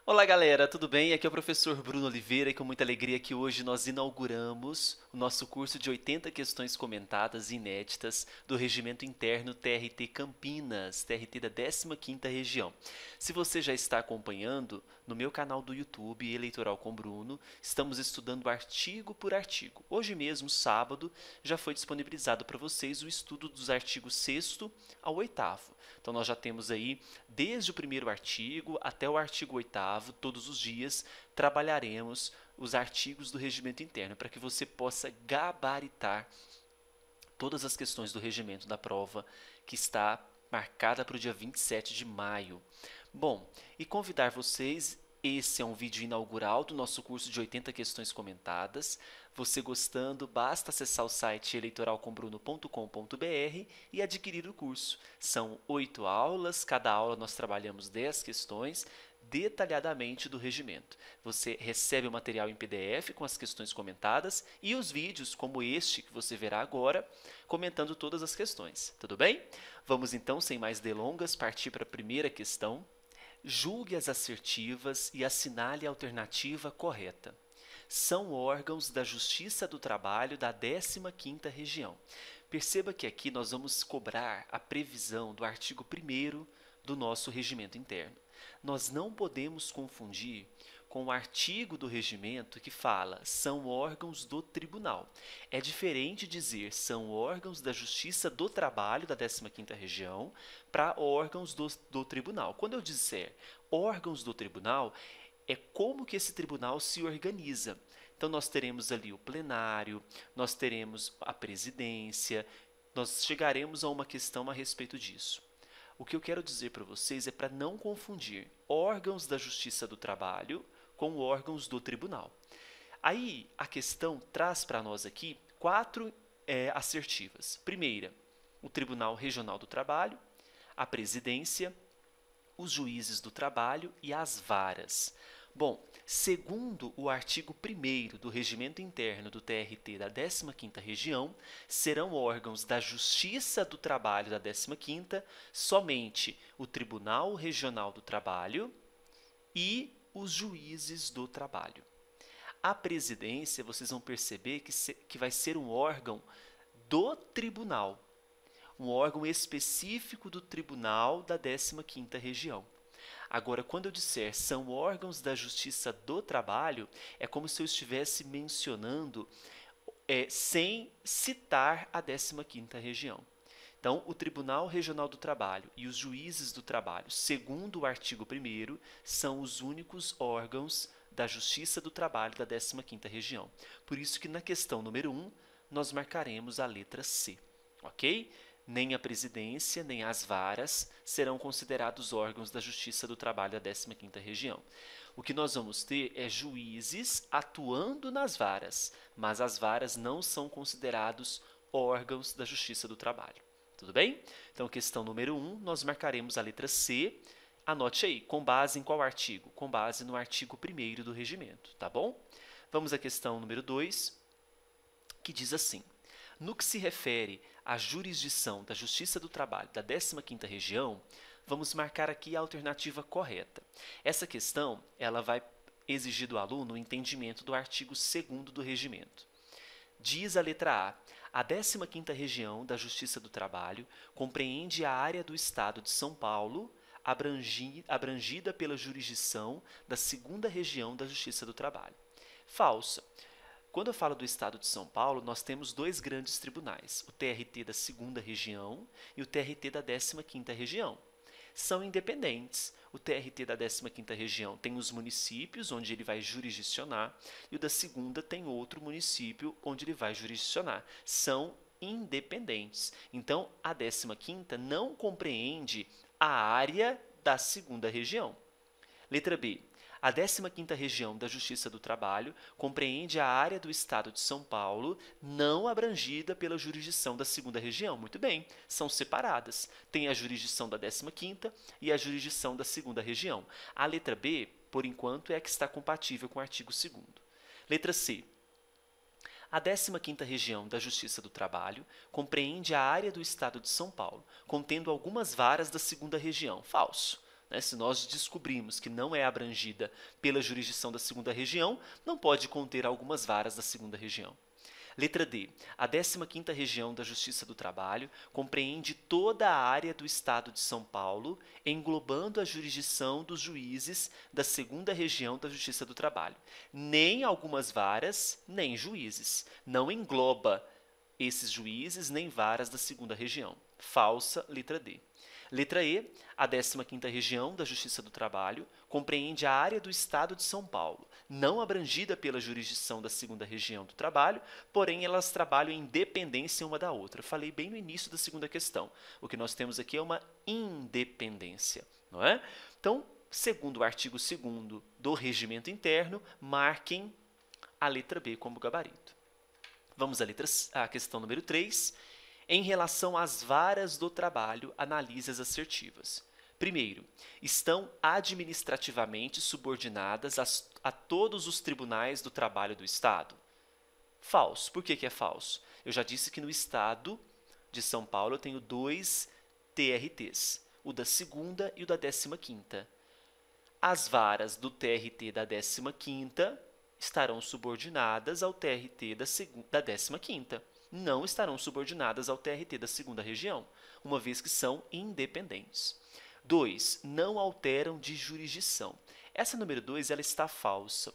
Olá galera, tudo bem? Aqui é o professor Bruno Oliveira e com muita alegria que hoje nós inauguramos o nosso curso de 80 questões comentadas e inéditas do Regimento Interno TRT Campinas, TRT da 15ª Região. Se você já está acompanhando, no meu canal do YouTube, Eleitoral com Bruno, estamos estudando artigo por artigo. Hoje mesmo, sábado, já foi disponibilizado para vocês o estudo dos artigos 6º ao 8º. Então nós já temos aí, desde o primeiro artigo até o artigo 8º, todos os dias, trabalharemos os artigos do regimento interno, para que você possa gabaritar todas as questões do regimento da prova, que está marcada para o dia 27 de maio. Bom, e convidar vocês, esse é um vídeo inaugural do nosso curso de 80 questões comentadas. Você gostando, basta acessar o site eleitoralcombruno.com.br e adquirir o curso. São 8 aulas, cada aula nós trabalhamos 10 questões, detalhadamente do regimento. Você recebe o material em PDF com as questões comentadas e os vídeos, como este que você verá agora, comentando todas as questões. Tudo bem? Vamos então, sem mais delongas, partir para a primeira questão. Julgue as assertivas e assinale a alternativa correta. São órgãos da Justiça do Trabalho da 15ª Região. Perceba que aqui nós vamos cobrar a previsão do artigo 1º do nosso regimento interno. Nós não podemos confundir com o artigo do regimento que fala são órgãos do tribunal. É diferente dizer são órgãos da Justiça do Trabalho da 15ª Região para órgãos do tribunal. Quando eu disser órgãos do tribunal, é como que esse tribunal se organiza. Então nós teremos ali o plenário, nós teremos a presidência, nós chegaremos a uma questão a respeito disso. O que eu quero dizer para vocês é para não confundir órgãos da Justiça do Trabalho com órgãos do tribunal. Aí a questão traz para nós aqui 4 assertivas. Primeira, o Tribunal Regional do Trabalho, a presidência, os juízes do trabalho e as varas. Bom, segundo o artigo 1º do Regimento Interno do TRT da 15ª Região, serão órgãos da Justiça do Trabalho da 15ª somente o Tribunal Regional do Trabalho e os juízes do trabalho. A presidência, vocês vão perceber que vai ser um órgão do tribunal, um órgão específico do tribunal da 15ª Região. Agora, quando eu disser são órgãos da Justiça do Trabalho, é como se eu estivesse mencionando sem citar a 15ª Região. Então, o Tribunal Regional do Trabalho e os juízes do trabalho, segundo o artigo 1º, são os únicos órgãos da Justiça do Trabalho da 15ª Região. Por isso que na questão número 1, nós marcaremos a letra C, ok? Nem a presidência, nem as varas serão considerados órgãos da Justiça do Trabalho da 15ª Região. O que nós vamos ter é juízes atuando nas varas, mas as varas não são considerados órgãos da Justiça do Trabalho. Tudo bem? Então, questão número 1, nós marcaremos a letra C. Anote aí, com base em qual artigo? Com base no artigo 1º do regimento, tá bom? Vamos à questão número 2, que diz assim: no que se refere à jurisdição da Justiça do Trabalho da 15ª Região, vamos marcar aqui a alternativa correta. Essa questão, ela vai exigir do aluno o entendimento do artigo 2º do regimento. Diz a letra A: a 15ª Região da Justiça do Trabalho compreende a área do Estado de São Paulo, abrangida pela jurisdição da 2ª Região da Justiça do Trabalho. Falsa. Quando eu falo do Estado de São Paulo, nós temos 2 grandes tribunais, o TRT da 2ª Região e o TRT da 15ª Região. São independentes. O TRT da 15ª Região tem os municípios onde ele vai jurisdicionar e o da 2ª tem outro município onde ele vai jurisdicionar. São independentes. Então, a 15ª não compreende a área da 2ª Região. Letra B. A 15ª Região da Justiça do Trabalho compreende a área do Estado de São Paulo não abrangida pela jurisdição da 2ª Região. Muito bem, são separadas. Tem a jurisdição da 15ª e a jurisdição da 2ª Região. A letra B, por enquanto, é a que está compatível com o artigo 2º. Letra C. A 15ª Região da Justiça do Trabalho compreende a área do Estado de São Paulo, contendo algumas varas da 2ª Região. Falso. né? Se nós descobrimos que não é abrangida pela jurisdição da segunda região, não pode conter algumas varas da segunda região. Letra D. A 15ª Região da Justiça do Trabalho compreende toda a área do Estado de São Paulo, englobando a jurisdição dos juízes da 2ª Região da Justiça do Trabalho. Nem algumas varas, nem juízes. Não engloba esses juízes nem varas da 2ª Região. Falsa, letra D. Letra E, a 15ª Região da Justiça do Trabalho compreende a área do Estado de São Paulo, não abrangida pela jurisdição da 2ª Região do Trabalho, porém elas trabalham em dependência uma da outra. Falei bem no início da segunda questão. O que nós temos aqui é uma independência, não é? Então, segundo o artigo 2º do Regimento Interno, marquem a letra B como gabarito. Vamos à questão número 3. Em relação às varas do trabalho, analise as assertivas. Primeiro, estão administrativamente subordinadas a todos os tribunais do trabalho do Estado? Falso. Por que é falso? Eu já disse que no Estado de São Paulo eu tenho 2 TRTs, o da 2ª e o da 15ª. As varas do TRT da 15ª estarão subordinadas ao TRT da 15ª. Não estarão subordinadas ao TRT da 2ª Região, uma vez que são independentes. 2. Não alteram de jurisdição. Essa número 2 ela está falsa.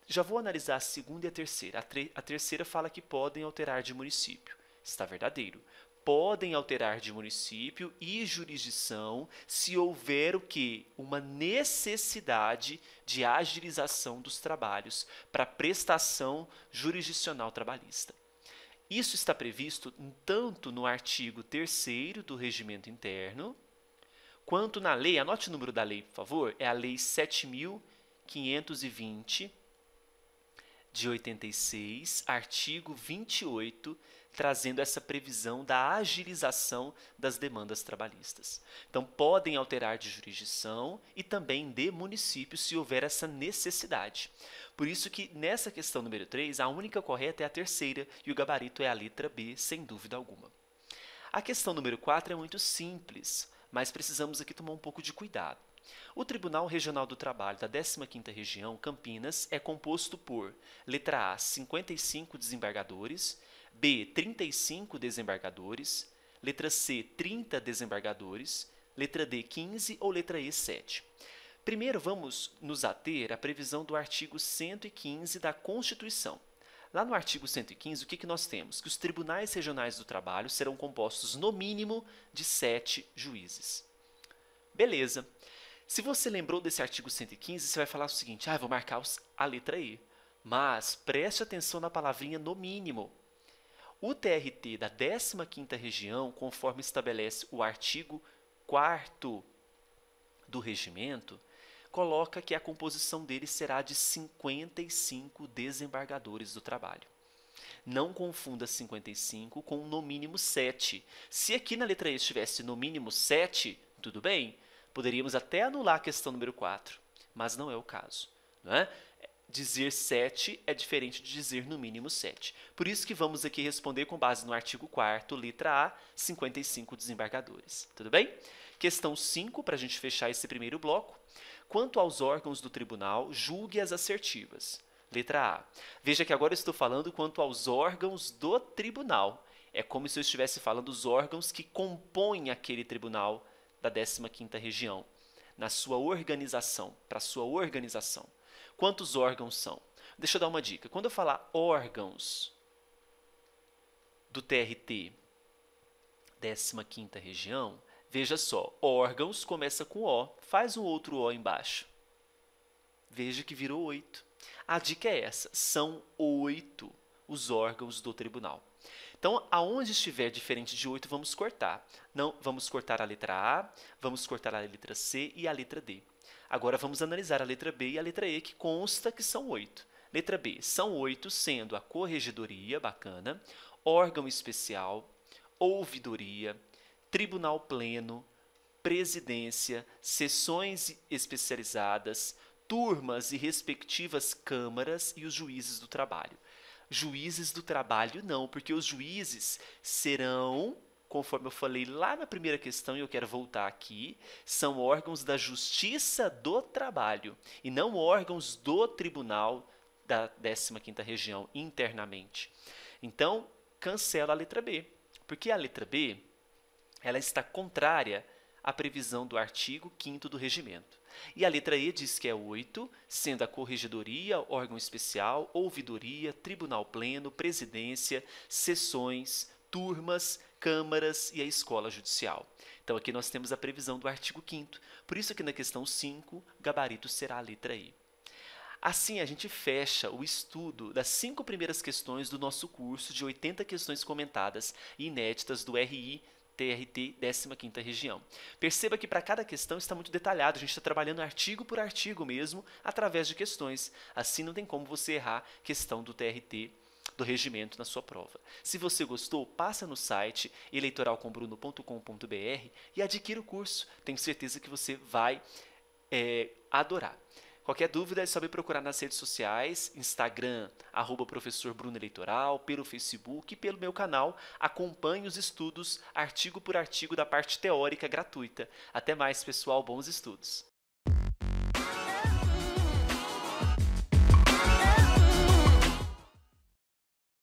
Já vou analisar a 2ª e a 3ª. A 3ª fala que podem alterar de município. Está verdadeiro. Podem alterar de município e jurisdição se houver o quê? Uma necessidade de agilização dos trabalhos para prestação jurisdicional trabalhista. Isso está previsto tanto no artigo 3º do Regimento Interno, quanto na lei, anote o número da lei, por favor, é a Lei 7.520, de 86, artigo 28, trazendo essa previsão da agilização das demandas trabalhistas. Então, podem alterar de jurisdição e também de município se houver essa necessidade. Por isso que, nessa questão número 3, a única correta é a 3ª e o gabarito é a letra B, sem dúvida alguma. A questão número 4 é muito simples, mas precisamos aqui tomar um pouco de cuidado. O Tribunal Regional do Trabalho da 15ª Região, Campinas, é composto por, letra A, 55 desembargadores, B, 35 desembargadores, letra C, 30 desembargadores, letra D, 15 ou letra E, 7. Primeiro, vamos nos ater à previsão do artigo 115 da Constituição. Lá no artigo 115, o que nós temos? Que os tribunais regionais do trabalho serão compostos, no mínimo, de 7 juízes. Beleza. Se você lembrou desse artigo 115, você vai falar o seguinte, vou marcar a letra E. Mas preste atenção na palavrinha no mínimo. O TRT da 15ª Região, conforme estabelece o artigo 4º do regimento, coloca que a composição dele será de 55 desembargadores do trabalho. Não confunda 55 com no mínimo 7. Se aqui na letra E estivesse no mínimo 7, tudo bem, poderíamos até anular a questão número 4, mas não é o caso, não é? Dizer 7 é diferente de dizer no mínimo 7. Por isso que vamos aqui responder com base no artigo 4º, letra A, 55 desembargadores. Tudo bem? Questão 5, para a gente fechar esse primeiro bloco. Quanto aos órgãos do tribunal, julgue as assertivas. Letra A. Veja que agora eu estou falando quanto aos órgãos do tribunal. É como se eu estivesse falando dos órgãos que compõem aquele tribunal da 15ª Região, na sua organização, para a sua organização. Quantos órgãos são? Deixa eu dar uma dica. Quando eu falar órgãos do TRT 15ª Região, veja só, órgãos começa com O, faz um outro O embaixo. Veja que virou 8. A dica é essa, são 8 os órgãos do tribunal. Então, aonde estiver diferente de 8, vamos cortar. Não, vamos cortar a letra A, vamos cortar a letra C e a letra D. Agora, vamos analisar a letra B e a letra E, que consta que são 8. Letra B, são 8, sendo a corregedoria, bacana, órgão especial, ouvidoria, tribunal pleno, presidência, sessões especializadas, turmas e respectivas câmaras e os juízes do trabalho. Juízes do trabalho não, porque os juízes serão conforme eu falei lá na primeira questão, e eu quero voltar aqui, são órgãos da Justiça do Trabalho e não órgãos do Tribunal da 15ª Região internamente. Então, cancela a letra B, porque a letra B ela está contrária à previsão do artigo 5º do Regimento. E a letra E diz que é 8, sendo a corregedoria, órgão especial, ouvidoria, tribunal pleno, presidência, sessões, turmas, câmaras e a escola judicial. Então aqui nós temos a previsão do artigo 5º. Por isso que na questão 5, gabarito será a letra E. Assim, a gente fecha o estudo das 5 primeiras questões do nosso curso de 80 questões comentadas e inéditas do RI TRT 15ª Região. Perceba que para cada questão está muito detalhado, a gente está trabalhando artigo por artigo mesmo, através de questões. Assim não tem como você errar questão do TRT do regimento na sua prova. Se você gostou, passa no site eleitoralcombruno.com.br e adquira o curso. Tenho certeza que você vai adorar. Qualquer dúvida é só me procurar nas redes sociais, Instagram, @professor Bruno Eleitoral, pelo Facebook e pelo meu canal. Acompanhe os estudos artigo por artigo da parte teórica gratuita. Até mais, pessoal. Bons estudos!